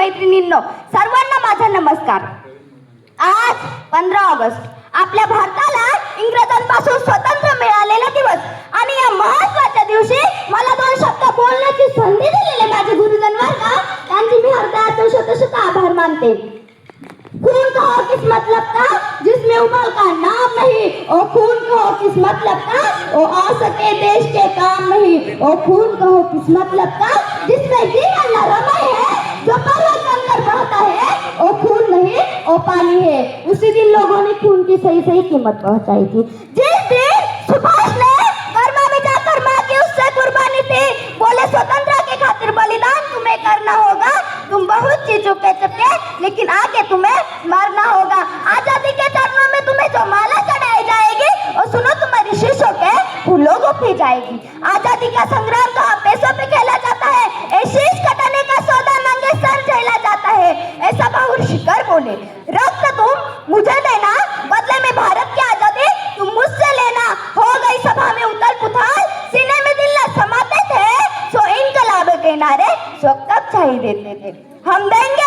मैत्रिणींनो, सर्वांना माझा नमस्कार. आज 15 ऑगस्ट आपल्या भारताला इंग्रजांपासून स्वतंत्र मिळालेला दिवस आणि या महत्त्वाच्या दिवशी मला 2 शब्द बोलण्याची संधी दिलेले माझे गुरुजन वर्ग, त्यांची मी हृदयातून शत आभार मानते. खून कहो किस मतलब का जिसमें उमर का नाम नहीं, ओ खून कहो किस मतलब का ओ आ सके देश के काम नहीं, ओ खून कहो किस मतलब का जिसमें जीवन न रमय है, जो पर्वत अंदर बहता है, ओ खून नहीं ओ पानी है. उसी दिन लोगों ने खून की सही कीमत पहुंचाई थी. जिस दिन सुभाष ने बर्मा में जाकर मां की उससे कुर्बानी थी, बोले स्वतंत्रता के खातिर बलिदान तुम्हें करना होगा, तुम बहुत सी चुके लेकिन आगे तुम्हें मरना होगा. आजादी के चरणों में तुम्हें जो माला चढ़ाई जाएगी और सुनो तुम्हारी शीशों के फूलों को पी जाएगी. आजादी का संग्राम तो आप पैसों पे खेला जाता है, ए शीश कटाने का सौदा मांगे सर झेला जाता है. ऐसा बाहुर शिकर बोले, रक्त तुम मुझे देना, बदले में भारत की आजादी तुम मुझसे लेना. हो गई सभा में उथल पुथल, सीने में दिल न समाते थे, सो इनकलाब के नारे कब चाहिए देते थे. हम देंगे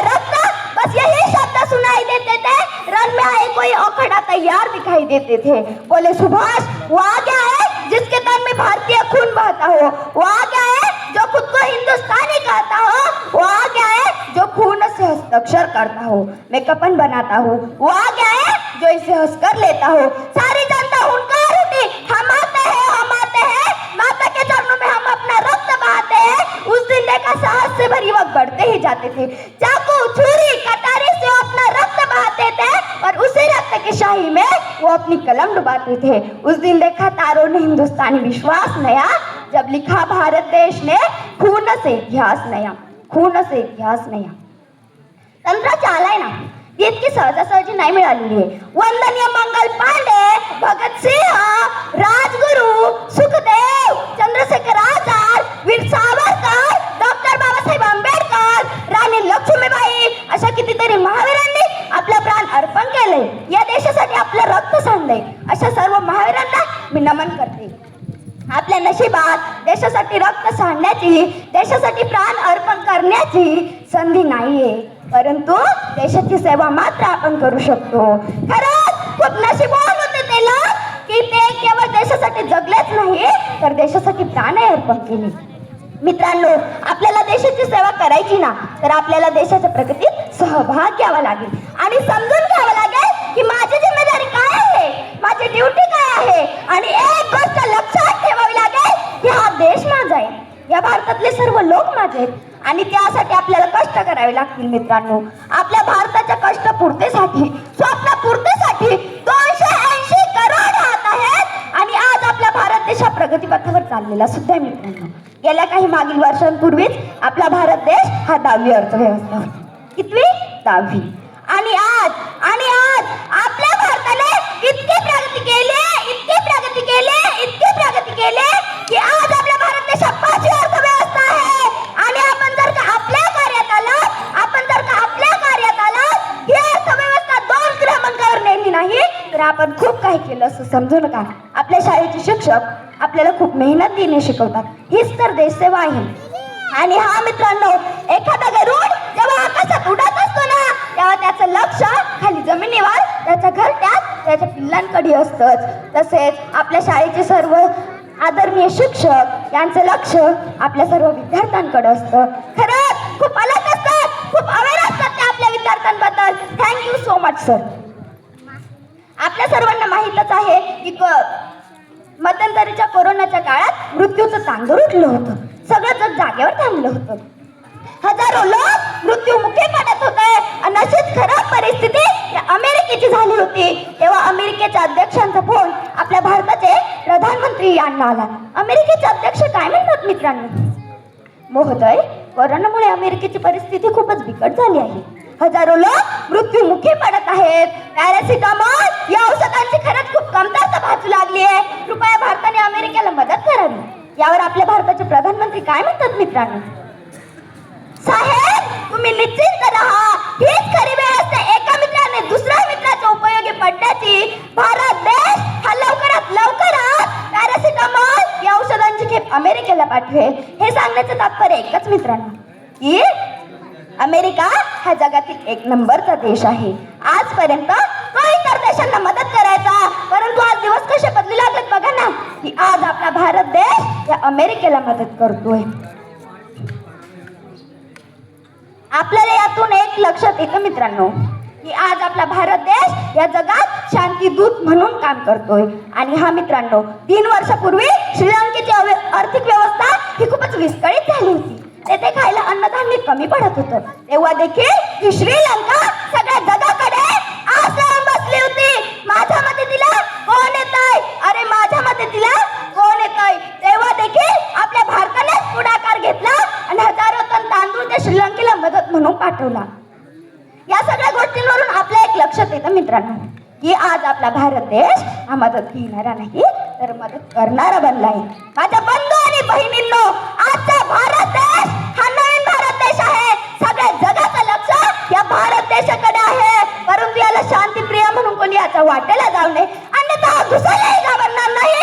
रक्त, बस यही शब्द सुनाई देते थे. रन में आए कोई अखड़ा तैयार दिखाई देते थे. बोले सुभाष, वो आ गया है जिसके तन में भारतीय खून बहता हो, वो आ गया है जो खुद को हिंदुस्तानी कहता हो, वो आ गया है जो खून से हस्ताक्षर करता हो, मैं कफन बनाता हूँ, वो आ गया है जो इसे हंसकर लेता हो. सारी जनता हुनकार उठी, हम आते हैं, माता के चरणों में हम अपना रक्त बहाते हैं. उस दिन देखा साहस से भरी वक्त बढ़ते ही जाते थे, चाकू छुरी कटारी से अपना रक्त बहाते थे और उसी रक्त की शाही में वो अपनी कलम डुबाते थे. उस दिन देखा तारों ने हिंदुस्तानी विश्वास नया, जब लिखा भारत देश ने खून से इतिहास नया. तंत्राची आलाय ना, ती इतकी सहजासहजी नाही मिळालेली आहे. वंदनीय मंगल पांडे, भगतसिंह, राजगुरू, सुखदेव, चंद्रशेखर आझाद, वीर सावरकर, डॉक्टर बाबासाहेब आंबेडकर, राणी लक्ष्मीबाई अशा कितीतरी महावीरांनी आपला प्राण अर्पण केले, या देशासाठी आपलं रक्त सांडले. अशा सर्व महावीरांना मी नमन करते. आपल्या नशिबात देशासाठी रक्त सांडण्याची, देशासाठी प्राण अर्पण करण्याची संधी नाहीये, परंतु देशाची सेवा मात्र आपण करू शकतो. खरंच खूप नशीबवान होते ते लोक की ते केवळ देशासाठी जगलेच नाही तर देशासाठी प्राण अर्पण केले. मित्रांनो, आपल्याला देशाची सेवा करायची ना, तर आपल्याला देशाच्या प्रगतीत सहभाग घ्यावा लागेल आणि समजून घ्यावं लागेल की माझी जिम्मेदारी काय आहे, माझी ड्युटी काय आहे. आणि एक गोष्ट लक्षात ठेवावी लागेल की हा देश माझा आहे, या भारतातले सर्व लोक माझे आहेत आणि त्यासाठी आपल्याला कष्ट करावे लागतील. मित्रांनो, आपल्या भारताच्या कष्टपूर्तीसाठी, स्वप्नपूर्तीसाठी 280 करोड हात आहेत आणि आज आपला भारत देश हा प्रगतीपथावर चाललेला सुद्धा आहे. मित्रांनो, गेल्या काही मागील वर्षांपूर्वीच आपला भारत देश हा 10वी अर्थव्यवस्था होता. कितवी? 10वी. आणि आज आपल्या भारताने इतकी प्रगती केली की आज आपला भारत देश 5वी अर्थव्यवस्था आहे. आणि आपण जर का आपल्या कार्यात आलात, ही अर्थव्यवस्था 2 क्रमांकावर नेली नाही तर आपण खूप काही केलं असं समजू नका. आपल्या शाळेचे शिक्षक आपल्याला खूप मेहनतीने शिकवतात, हीच तर देशसेवा आहे. आणि हा मित्रांनो, एखादा गरुड जेव्हा आकाशात उडत असतो ना, तेव्हा त्याचं लक्ष खाली जमिनीवर त्याच्या घरट्यात त्याच्या पिल्लांकडे असतंच. तसेच आपल्या शाळेचे सर्व आदरणीय शिक्षक यांचं लक्ष आपल्या सर्व विद्यार्थ्यांकडे असतं. खरंच खूप अलग असतात, खूप अवेअर असतात ते आपल्या विद्यार्थ्यांबद्दल. Thank you so much sir. आपल्या सर्वांना माहीतच आहे की मध्यंतरीच्या कोरोनाच्या काळात मृत्यूचं तांगर उठलं होतं, सगळं जग जागेवर थांबलं होतं. हजारो लोक मृत्यूमुखी पडत होते. अशीच खराब परिस्थिती अमेरिकेची झाली होती. तेव्हा अमेरिकेच्या अध्यक्षांचा फोन आपल्या भारताचे प्रधानमंत्री यांना आला. अमेरिकेचे अध्यक्ष काय म्हणतात मित्रांनो? महोदय, कोरोनामुळे अमेरिकेची परिस्थिती खूपच बिकट झाली आहे. हजारो लोक मृत्यूमुखी पडत आहेत. पॅरासिटामॉल या औषधांची खरंच खूप कमतरता भासू लागली आहे. कृपया भारताने अमेरिकेला मदत करावी. यावर आपल्या भारताचे प्रधानमंत्री काय म्हणतात मित्रांनो? साहेब, तुम्ही निश्चिंत राहा, हीच खरी वेळ असते एका मित्राने दुसऱ्या मित्राच्या उपयोगी पडण्याची. भारत देश हा लवकरात पॅरासिटामॉल या औषधांची खेप अमेरिकेला पाठवेल. हे सांगण्याचं तात्पर्य एकच मित्रांनो की अमेरिका हा जगातील 1 नंबरचा देश आहे. आजपर्यंत तो इतर देशांना मदत करायचा, परंतु आज दिवस कसे बदलू लागलेत बघा ना, की आज आपला भारत देश या अमेरिकेला मदत करतोय. आपल्याला यातून एक लक्षात येतं मित्रांनो, की आज आपला भारत देश या जगात शांतीदूत म्हणून काम करतोय. आणि हा मित्रांनो, 3 वर्षापूर्वी श्रीलंकेची आर्थिक व्यवस्था ही खूपच विस्कळीत झाली होती. तेथे खायला अन्नधान्य कमी पडत होतं. तेव्हा देखील ही श्रीलंका सगळ्या जगाकडे आस लावून बसली होती. माझ्या मदतीला कोण येतंय, अरे माझ्या मदतीला कोण येतंय. तेव्हा देखील आपल्या भारताने पुढाकार घेतला आणि हजारो टन तांदूळ त्या श्रीलंकेला मदत म्हणून पाठवला. या सगळ्या गोष्टींवरून आपल्या एक लक्षात येतं मित्रांनो, की आज आपला भारत देश हा मदत घेणारा नाही तर मदत करणारा बनला आहे. माझ्या बंधू आणि बहिणींनो, आजचा भारत देश हा नवीन भारत देश आहे. सगळ्या जगाचं लक्ष या भारत देशाकडे आहे, परंतु याला शांतीप्रिय म्हणून कोणी याचा वाटेला जाऊ नये, अन्यथा दुसऱ्यालाही घाबरणार नाही